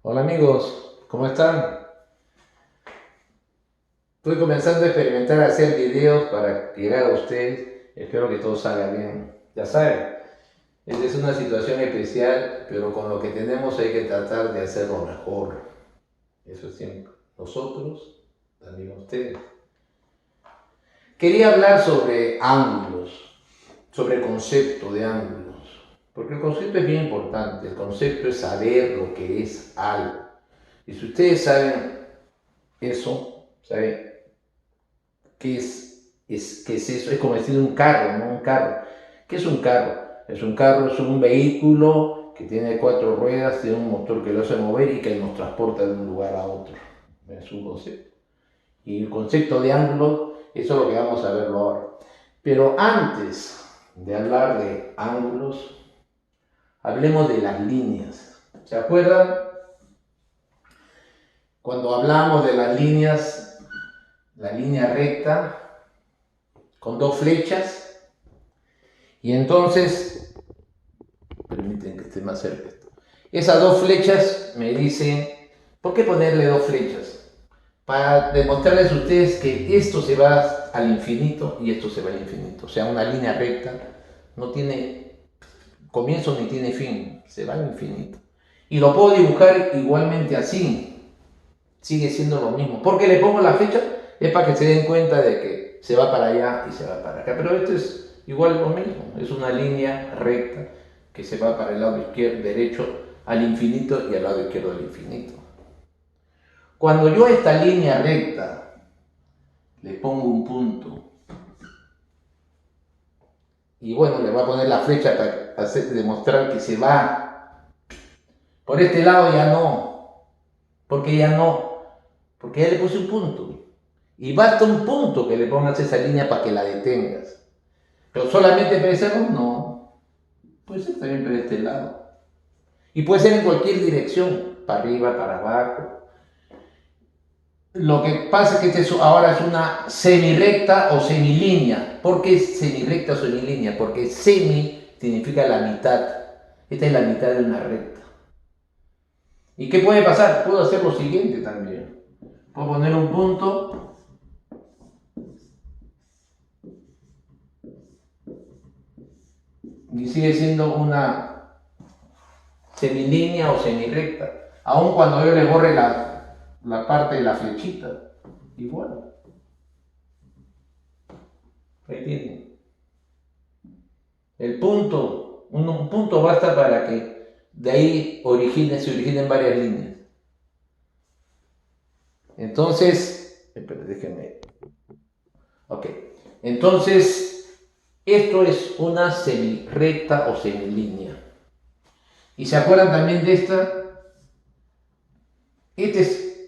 Hola amigos, ¿cómo están? Estoy comenzando a experimentar hacer videos para llegar a ustedes. Espero que todo salga bien. Ya saben, esta es una situación especial, pero con lo que tenemos hay que tratar de hacerlo mejor. Eso es siempre. Nosotros, también ustedes. Quería hablar sobre ángulos, sobre el concepto de ángulos. Porque el concepto es bien importante. El concepto es saber lo que es algo. Y si ustedes saben eso, ¿saben? ¿Qué es eso? Es como decir un carro, ¿no? Un carro. ¿Qué es un carro? Es un vehículo que tiene cuatro ruedas, tiene un motor que lo hace mover y que nos transporta de un lugar a otro. Es un concepto. Y el concepto de ángulo, eso es lo que vamos a verlo ahora. Pero antes de hablar de ángulos, hablemos de las líneas. ¿Se acuerdan? Cuando hablamos de las líneas, la línea recta con dos flechas, y entonces, permiten que esté más cerca esto. Esas dos flechas me dicen, ¿por qué ponerle dos flechas? Para demostrarles a ustedes que esto se va al infinito y esto se va al infinito. O sea, una línea recta no tiene comienzo ni tiene fin, se va al infinito. Y lo puedo dibujar igualmente así, sigue siendo lo mismo. Porque le pongo la flecha es para que se den cuenta de que se va para allá y se va para acá. Pero esto es igual lo mismo, es una línea recta que se va para el lado izquierdo, derecho al infinito y al lado izquierdo del infinito. Cuando yo a esta línea recta le pongo un punto, y bueno, le voy a poner la flecha para demostrar que se va. Por este lado ya no, porque ya no, porque ya le puse un punto. Y basta un punto que le pongas esa línea para que la detengas. Pero solamente para ese lado, no. Puede ser también para este lado. Y puede ser en cualquier dirección, para arriba, para abajo. Lo que pasa es que ahora es una semirecta o semilínea. ¿Por qué es semirecta o semilínea? Porque semi significa la mitad. Esta es la mitad de una recta. ¿Y qué puede pasar? Puedo hacer lo siguiente también. Puedo poner un punto y sigue siendo una semilínea o semirecta. Aun cuando yo le borre la parte de la flechita. Igual. Ahí tienen. El punto, un punto basta para que de ahí se originen varias líneas. Entonces, espera, déjenme. Ok. Entonces, esto es una semirecta o semilínea. ¿Y se acuerdan también de esta?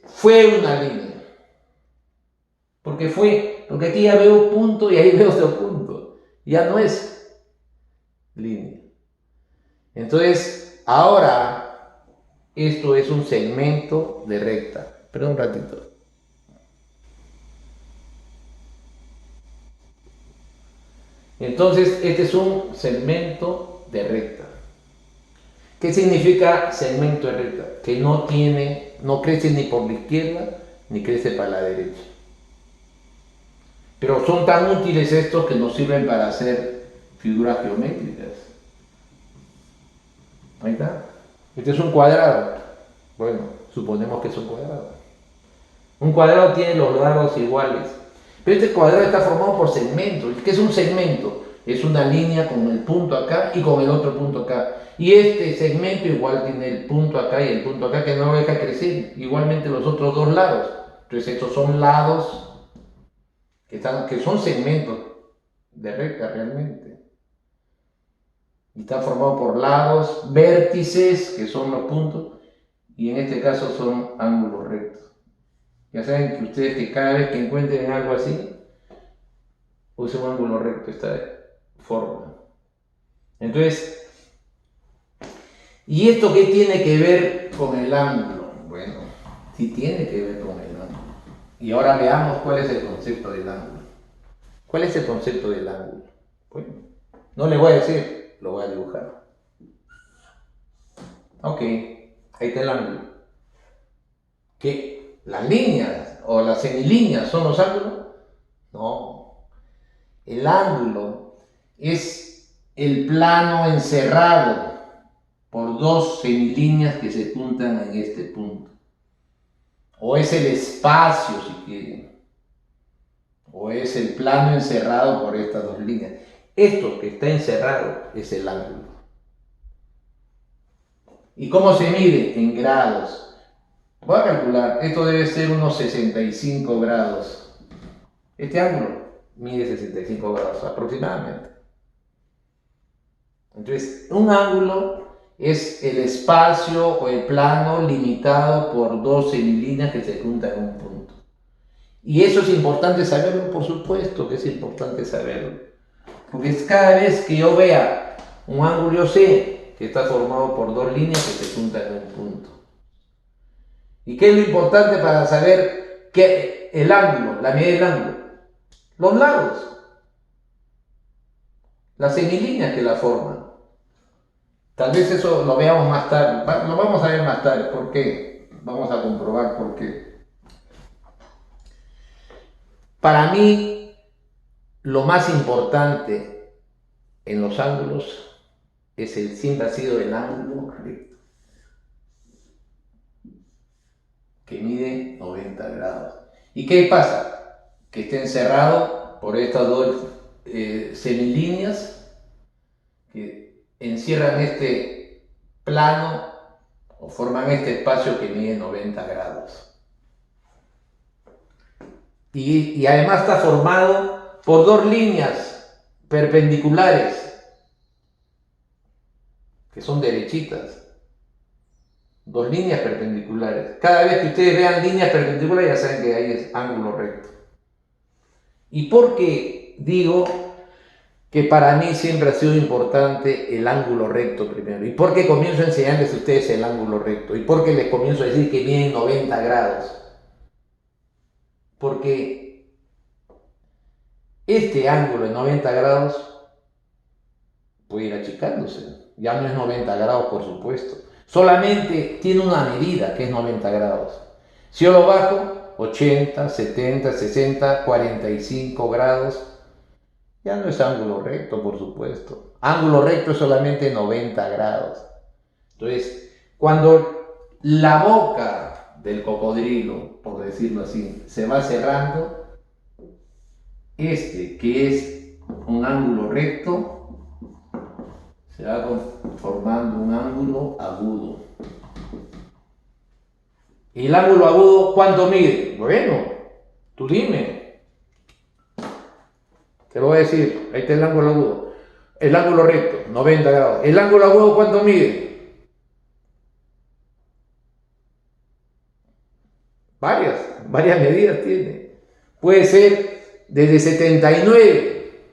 Fue una línea. Porque aquí ya veo punto y ahí veo otro punto. Ya no es línea. Entonces, ahora, esto es un segmento de recta. Perdón un ratito. Entonces, este es un segmento de recta. ¿Qué significa segmento de recta? Que no crece ni por la izquierda, ni crece para la derecha. Pero son tan útiles estos que nos sirven para hacer figuras geométricas. Ahí está. Este es un cuadrado. Bueno, suponemos que es un cuadrado. Un cuadrado tiene los lados iguales. Pero este cuadrado está formado por segmentos. ¿Qué es un segmento? Es una línea con el punto acá y con el otro punto acá. Y este segmento igual tiene el punto acá y el punto acá que no lo deja crecer. Igualmente los otros dos lados. Entonces estos son lados que son segmentos de recta realmente. Y están formados por lados, vértices, que son los puntos, y en este caso son ángulos rectos. Ya saben que ustedes que cada vez que encuentren algo así, usen un ángulo recto, esta forma. Entonces, ¿y esto qué tiene que ver con el ángulo? Bueno, sí tiene que ver con el ángulo. Y ahora veamos cuál es el concepto del ángulo. ¿Cuál es el concepto del ángulo? Bueno, no le voy a decir, lo voy a dibujar. Ok, ahí está el ángulo. ¿Que las líneas o las semilíneas son los ángulos? No. El ángulo es el plano encerrado por dos semilíneas que se juntan en este punto. O es el espacio, si quieren. O es el plano encerrado por estas dos líneas. Esto que está encerrado es el ángulo. ¿Y cómo se mide? En grados. Voy a calcular, esto debe ser unos 65 grados. Este ángulo mide 65 grados aproximadamente. Entonces, un ángulo es el espacio o el plano limitado por dos semilíneas que se juntan en un punto. Y eso es importante saberlo, por supuesto que es importante saberlo. Porque cada vez que yo vea un ángulo, yo sé que está formado por dos líneas que se juntan en un punto. ¿Y qué es lo importante para saber que el ángulo, la medida del ángulo? Los lados, las semilíneas que la forman. Tal vez eso lo veamos más tarde, lo vamos a ver más tarde. ¿Por qué? Vamos a comprobar por qué. Para mí, lo más importante en los ángulos siempre ha sido el ángulo recto, que mide 90 grados. ¿Y qué pasa? Que está encerrado por estas dos semilíneas que encierran este plano o forman este espacio que mide 90 grados. Y además está formado por dos líneas perpendiculares que son derechitas. Dos líneas perpendiculares. Cada vez que ustedes vean líneas perpendiculares ya saben que ahí es ángulo recto. ¿Y por qué digo que para mí siempre ha sido importante el ángulo recto primero? ¿Y por qué comienzo a enseñarles a ustedes el ángulo recto? ¿Y por qué les comienzo a decir que miden 90 grados? Porque este ángulo de 90 grados puede ir achicándose. Ya no es 90 grados, por supuesto. Solamente tiene una medida que es 90 grados. Si yo lo bajo, 80, 70, 60, 45 grados, ya no es ángulo recto, por supuesto. Ángulo recto es solamente 90 grados. Entonces, cuando la boca del cocodrilo, por decirlo así, se va cerrando, que es un ángulo recto, se va formando un ángulo agudo. ¿Y el ángulo agudo cuánto mide? Bueno, tú dime. Te lo voy a decir. Ahí está el ángulo agudo. El ángulo recto, 90 grados. ¿El ángulo agudo cuánto mide? Varias medidas tiene. Puede ser desde 79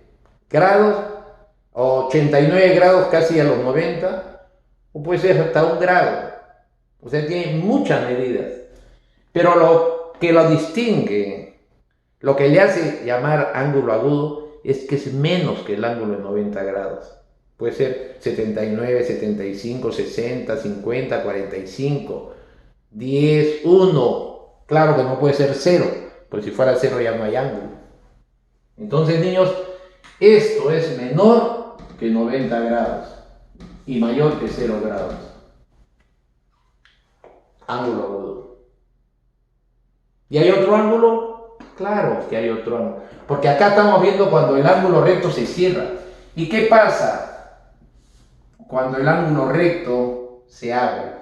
grados o 89 grados casi a los 90, o puede ser hasta 1 grado. O sea, tiene muchas medidas. Pero lo que lo distingue, lo que le hace llamar ángulo agudo, es que es menos que el ángulo de 90 grados. Puede ser 79, 75, 60, 50, 45, 10, 1. Claro que no puede ser 0, pues si fuera 0 ya no hay ángulo. Entonces, niños, esto es menor que 90 grados y mayor que 0 grados. Ángulo agudo. ¿Y hay otro ángulo? Claro que hay otro ángulo. Porque acá estamos viendo cuando el ángulo recto se cierra. ¿Y qué pasa cuando el ángulo recto se abre?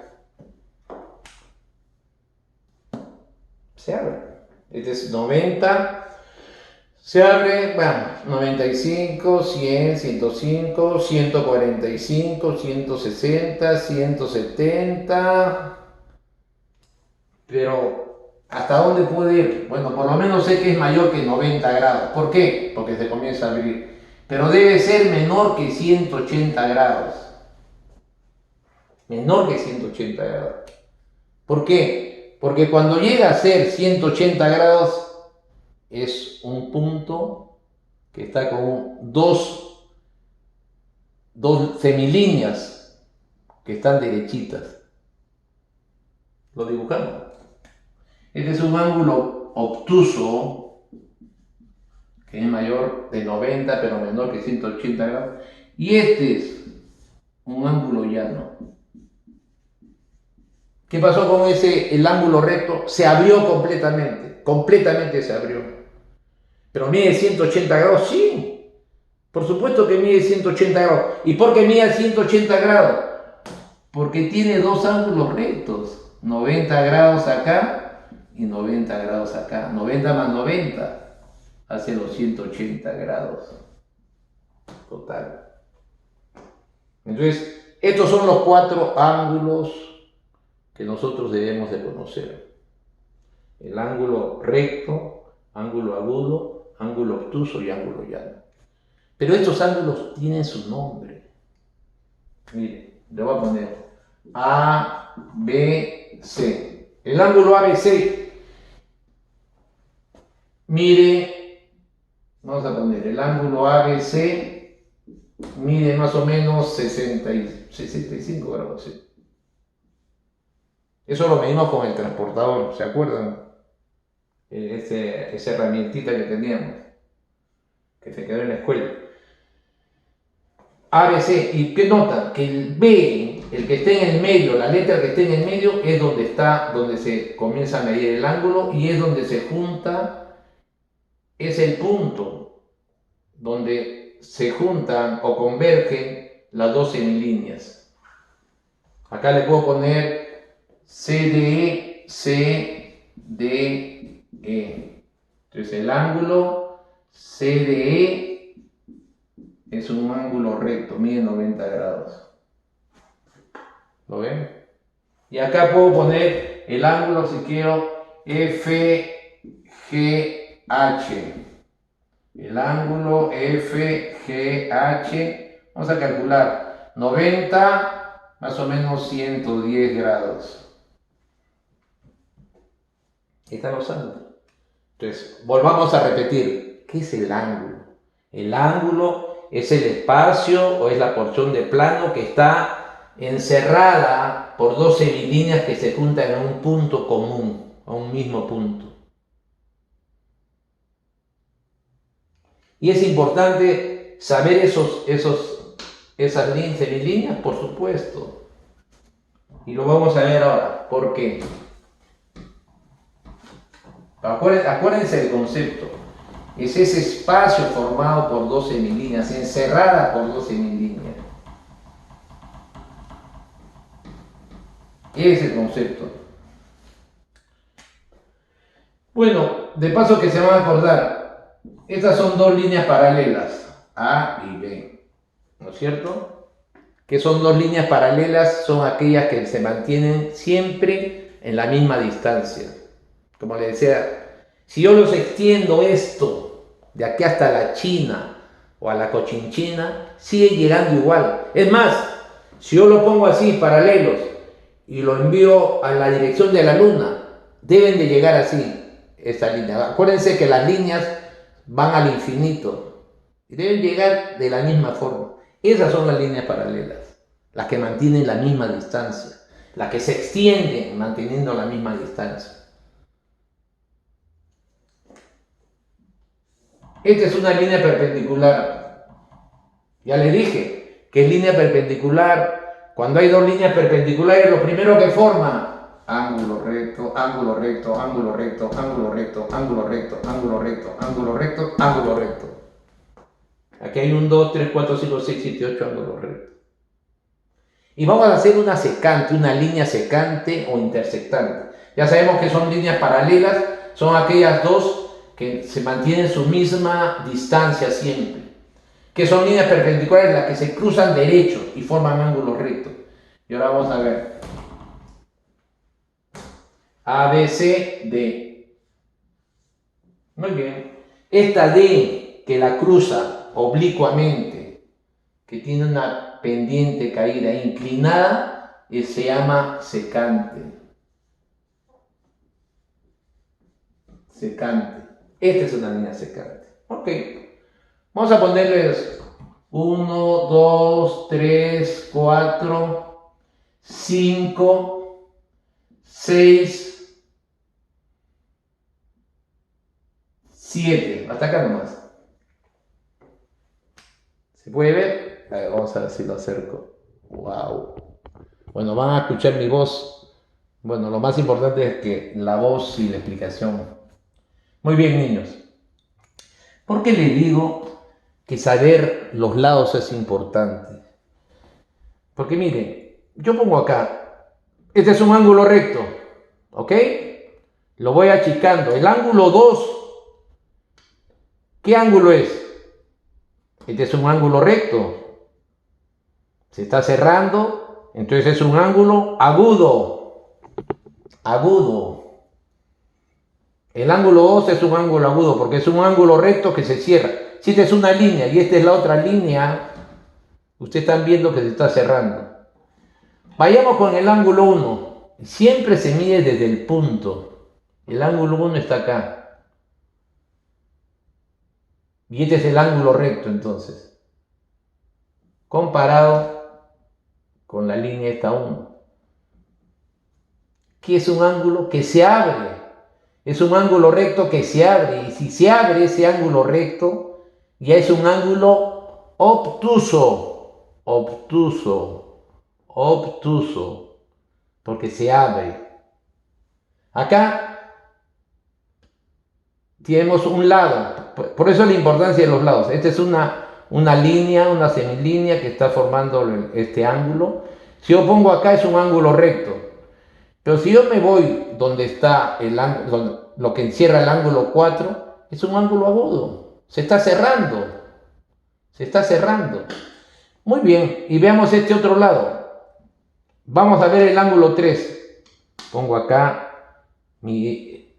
Se abre. Este es 90. Se abre, bueno, 95, 100, 105, 145, 160, 170. Pero, ¿hasta dónde puede ir? Bueno, por lo menos sé que es mayor que 90 grados. ¿Por qué? Porque se comienza a abrir. Pero debe ser menor que 180 grados. Menor que 180 grados. ¿Por qué? Porque cuando llega a ser 180 grados, es un punto que está con dos semilíneas que están derechitas. Lo dibujamos. Este es un ángulo obtuso, que es mayor de 90, pero menor que 180 grados. Y este es un ángulo llano. ¿Qué pasó con el ángulo recto? Se abrió completamente se abrió. ¿Pero mide 180 grados? Sí, por supuesto que mide 180 grados. ¿Y por qué mide 180 grados? Porque tiene dos ángulos rectos, 90 grados acá y 90 grados acá. 90 más 90 hace los 180 grados total. Entonces, estos son los cuatro ángulos que nosotros debemos de conocer. El ángulo recto, ángulo agudo, ángulo obtuso y ángulo llano. Pero estos ángulos tienen su nombre. Mire, le voy a poner A, B, C. El ángulo ABC, mire, vamos a poner el ángulo ABC, mide más o menos 65 grados. ¿Sí? Eso lo medimos con el transportador, ¿se acuerdan? Esa herramientita que teníamos, que se quedó en la escuela. ABC, ¿y qué notan? Que el B, el que esté en el medio, la letra que esté en el medio, es donde se comienza a medir el ángulo y es donde se junta, es el punto donde se juntan o convergen las dos semilíneas. Acá le puedo poner CDE, CDE. Entonces el ángulo CDE es un ángulo recto, mide 90 grados. ¿Lo ven? Y acá puedo poner el ángulo, si quiero, FGH. El ángulo FGH, vamos a calcular, 90 más o menos 110 grados. Ahí están los ángulos. Entonces, volvamos a repetir, ¿qué es el ángulo? El ángulo es el espacio o es la porción de plano que está encerrada por dos semilíneas que se juntan en un punto común, a un mismo punto. Y es importante saber esas semilíneas, por supuesto. Y lo vamos a ver ahora. ¿Por qué? Acuérdense del concepto. Es ese espacio formado por dos semilíneas, encerrada por dos semilíneas. Ese es el concepto. Bueno, de paso que se van a acordar, estas son dos líneas paralelas, A y B, ¿no es cierto? ¿Qué son dos líneas paralelas? Son aquellas que se mantienen siempre en la misma distancia. Como les decía, si yo los extiendo esto, de aquí hasta la China o a la Cochinchina, sigue llegando igual. Es más, si yo lo pongo así, paralelos, y lo envío a la dirección de la Luna, deben de llegar así, esta línea. Acuérdense que las líneas van al infinito y deben llegar de la misma forma. Esas son las líneas paralelas, las que mantienen la misma distancia, las que se extienden manteniendo la misma distancia. Esta es una línea perpendicular. Ya les dije que es línea perpendicular. Cuando hay dos líneas perpendiculares, lo primero que forma ángulo recto, ángulo recto, ángulo recto, ángulo recto, ángulo recto, ángulo recto, ángulo recto, ángulo recto. Aquí hay un 2, 3, 4, 5, 6, 7, 8 ángulos rectos. Y vamos a hacer una secante, una línea secante o intersectante. Ya sabemos que son líneas paralelas, son aquellas dos que se mantienen su misma distancia siempre. Que son líneas perpendiculares las que se cruzan derecho y forman ángulos rectos. Y ahora vamos a ver. A, B, C, D. Muy bien. Esta D que la cruza oblicuamente, que tiene una pendiente caída inclinada, se llama secante. Secante. Esta es una línea secante. Ok. Vamos a ponerles 1, 2, 3, 4, 5, 6, 7, hasta acá nomás. ¿Se puede ver? A ver, vamos a ver si lo acerco. Wow. Bueno, van a escuchar mi voz. Bueno, lo más importante es que la voz y la explicación. Muy bien, niños. ¿Por qué les digo que saber los lados es importante? Porque miren, yo pongo acá, este es un ángulo recto, ¿ok? Lo voy achicando. El ángulo 2, ¿qué ángulo es? Este es un ángulo recto. Se está cerrando, entonces es un ángulo agudo. Agudo. El ángulo 2 es un ángulo agudo porque es un ángulo recto que se cierra. Si esta es una línea y esta es la otra línea, ustedes están viendo que se está cerrando. Vayamos con el ángulo 1. Siempre se mide desde el punto. El ángulo 1 está acá. Y este es el ángulo recto entonces. Comparado con la línea esta 1. ¿Qué es un ángulo? Que se abre. Es un ángulo recto que se abre. Y si se abre ese ángulo recto, ya es un ángulo obtuso. Obtuso. Obtuso. Porque se abre. Acá tenemos un lado. Por eso la importancia de los lados. Esta es una línea, una semilínea que está formando este ángulo. Si yo pongo acá es un ángulo recto. Pero si yo me voy donde está el ángulo, lo que encierra el ángulo 4, es un ángulo agudo. Se está cerrando. Se está cerrando. Muy bien. Y veamos este otro lado. Vamos a ver el ángulo 3. Pongo acá mi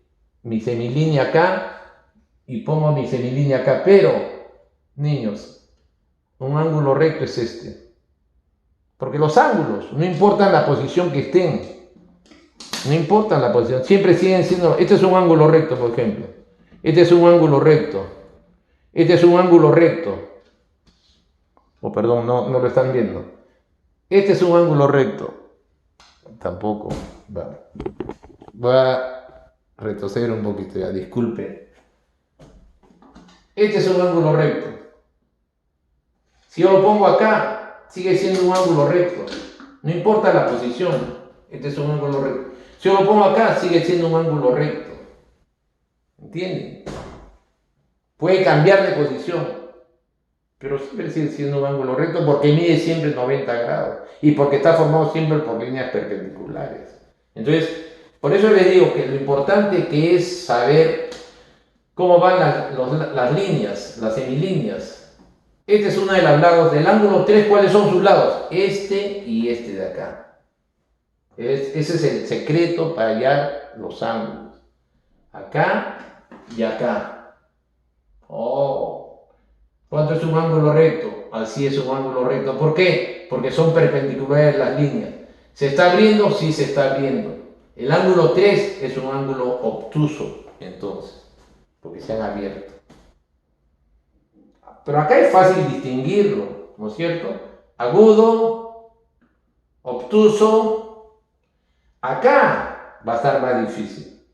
semilínea acá y pongo mi semilínea acá. Pero, niños, un ángulo recto es este. Porque los ángulos, no importa la posición que estén. No importa la posición, siempre siguen siendo. Este es un ángulo recto, por ejemplo. Este es un ángulo recto. Este es un ángulo recto. Oh, perdón, no lo están viendo. Este es un ángulo recto. Tampoco. Voy a retroceder un poquito ya, disculpe. Este es un ángulo recto. Si yo lo pongo acá, sigue siendo un ángulo recto. No importa la posición. Este es un ángulo recto. Si yo lo pongo acá, sigue siendo un ángulo recto. ¿Entienden? Puede cambiar de posición, pero siempre sigue siendo un ángulo recto porque mide siempre 90 grados y porque está formado siempre por líneas perpendiculares. Entonces, por eso les digo que lo importante que es saber cómo van las líneas, las semilíneas. Este es uno de los lados del ángulo 3. ¿Cuáles son sus lados? Este y este de acá. Ese es el secreto para hallar los ángulos. Acá y acá. Oh, ¿cuánto es un ángulo recto? Así es un ángulo recto. ¿Por qué? Porque son perpendiculares las líneas. ¿Se está abriendo? Sí, se está abriendo. El ángulo 3 es un ángulo obtuso, entonces, porque se han abierto. Pero acá es fácil distinguirlo, ¿no es cierto? Agudo, obtuso. Acá va a estar más difícil.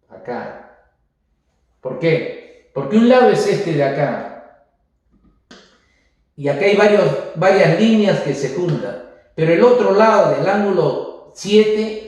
Acá. ¿Por qué? Porque un lado es este de acá. Y acá hay varias líneas que se juntan. Pero el otro lado del ángulo 7